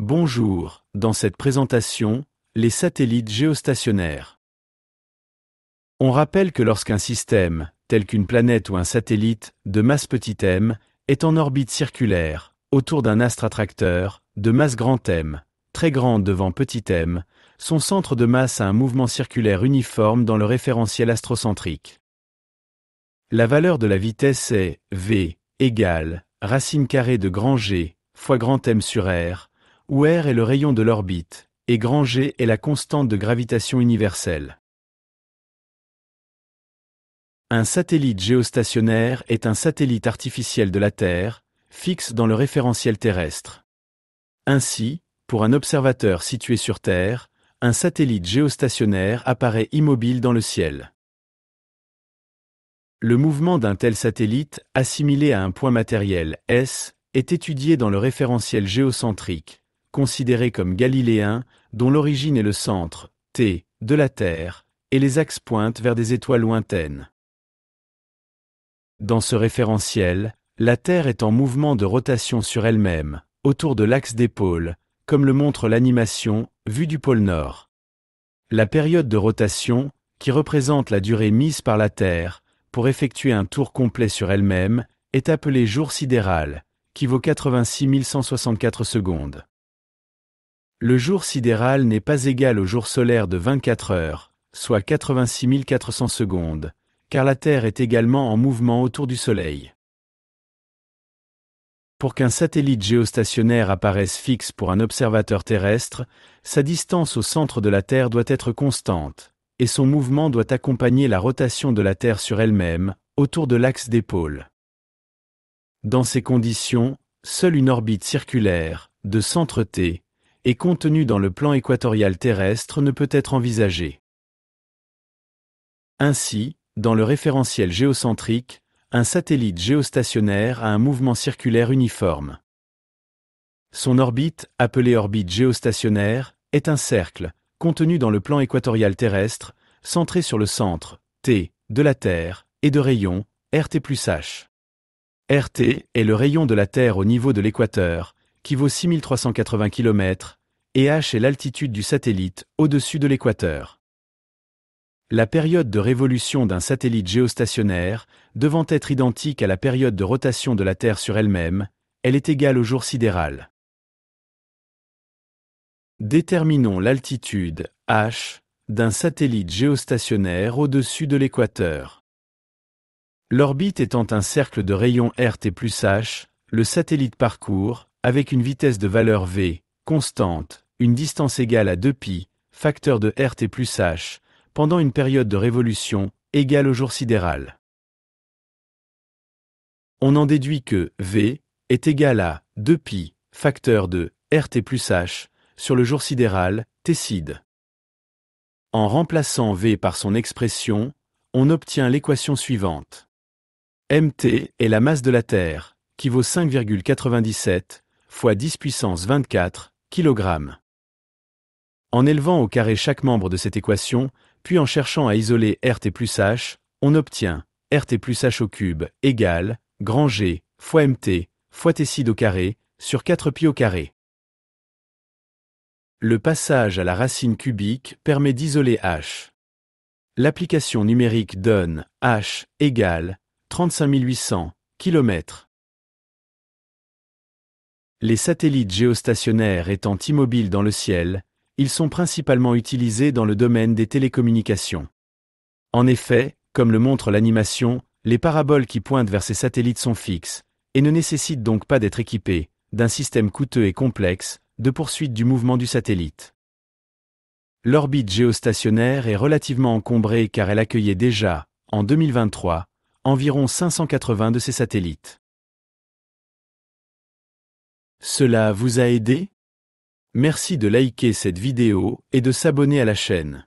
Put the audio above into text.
Bonjour, dans cette présentation, les satellites géostationnaires. On rappelle que lorsqu'un système, tel qu'une planète ou un satellite, de masse petit m, est en orbite circulaire, autour d'un astre attracteur, de masse grand M, très grande devant petit m, son centre de masse a un mouvement circulaire uniforme dans le référentiel astrocentrique. La valeur de la vitesse est v égale racine carrée de grand G fois grand M sur R, où R est le rayon de l'orbite, et grand G est la constante de gravitation universelle. Un satellite géostationnaire est un satellite artificiel de la Terre, fixe dans le référentiel terrestre. Ainsi, pour un observateur situé sur Terre, un satellite géostationnaire apparaît immobile dans le ciel. Le mouvement d'un tel satellite, assimilé à un point matériel, S, est étudié dans le référentiel géocentrique, considéré comme galiléen, dont l'origine est le centre, T, de la Terre, et les axes pointent vers des étoiles lointaines. Dans ce référentiel, la Terre est en mouvement de rotation sur elle-même, autour de l'axe des pôles, comme le montre l'animation, vue du pôle Nord. La période de rotation, qui représente la durée mise par la Terre, pour effectuer un tour complet sur elle-même, est appelée jour sidéral, qui vaut 86 164 secondes. Le jour sidéral n'est pas égal au jour solaire de 24 heures, soit 86 400 secondes, car la Terre est également en mouvement autour du Soleil. Pour qu'un satellite géostationnaire apparaisse fixe pour un observateur terrestre, sa distance au centre de la Terre doit être constante, et son mouvement doit accompagner la rotation de la Terre sur elle-même, autour de l'axe des pôles. Dans ces conditions, seule une orbite circulaire, de centre T, et contenue dans le plan équatorial terrestre ne peut être envisagée. Ainsi, dans le référentiel géocentrique, un satellite géostationnaire a un mouvement circulaire uniforme. Son orbite, appelée orbite géostationnaire, est un cercle, contenu dans le plan équatorial terrestre, centré sur le centre, T, de la Terre, et de rayon, RT plus H. RT est le rayon de la Terre au niveau de l'équateur, qui vaut 6380 km, et H est l'altitude du satellite, au-dessus de l'équateur. La période de révolution d'un satellite géostationnaire, devant être identique à la période de rotation de la Terre sur elle-même, elle est égale au jour sidéral. Déterminons l'altitude, H, d'un satellite géostationnaire au-dessus de l'équateur. L'orbite étant un cercle de rayon RT plus H, le satellite parcourt, avec une vitesse de valeur V, constante, une distance égale à 2π, facteur de RT plus H, pendant une période de révolution, égale au jour sidéral. On en déduit que V est égal à 2π, facteur de RT plus H, sur le jour sidéral, Tcid. En remplaçant V par son expression, on obtient l'équation suivante. Mt est la masse de la Terre, qui vaut 5,97 fois 10 puissance 24 kg. En élevant au carré chaque membre de cette équation, puis en cherchant à isoler RT plus H, on obtient RT plus H au cube égale grand G fois Mt fois Tcid au carré sur 4π au carré. Le passage à la racine cubique permet d'isoler H. L'application numérique donne H égale 35 800 km. Les satellites géostationnaires étant immobiles dans le ciel, ils sont principalement utilisés dans le domaine des télécommunications. En effet, comme le montre l'animation, les paraboles qui pointent vers ces satellites sont fixes, et ne nécessitent donc pas d'être équipés, d'un système coûteux et complexe, de poursuite du mouvement du satellite. L'orbite géostationnaire est relativement encombrée car elle accueillait déjà, en 2023, environ 580 de ces satellites. Cela vous a aidé ? Merci de liker cette vidéo et de s'abonner à la chaîne.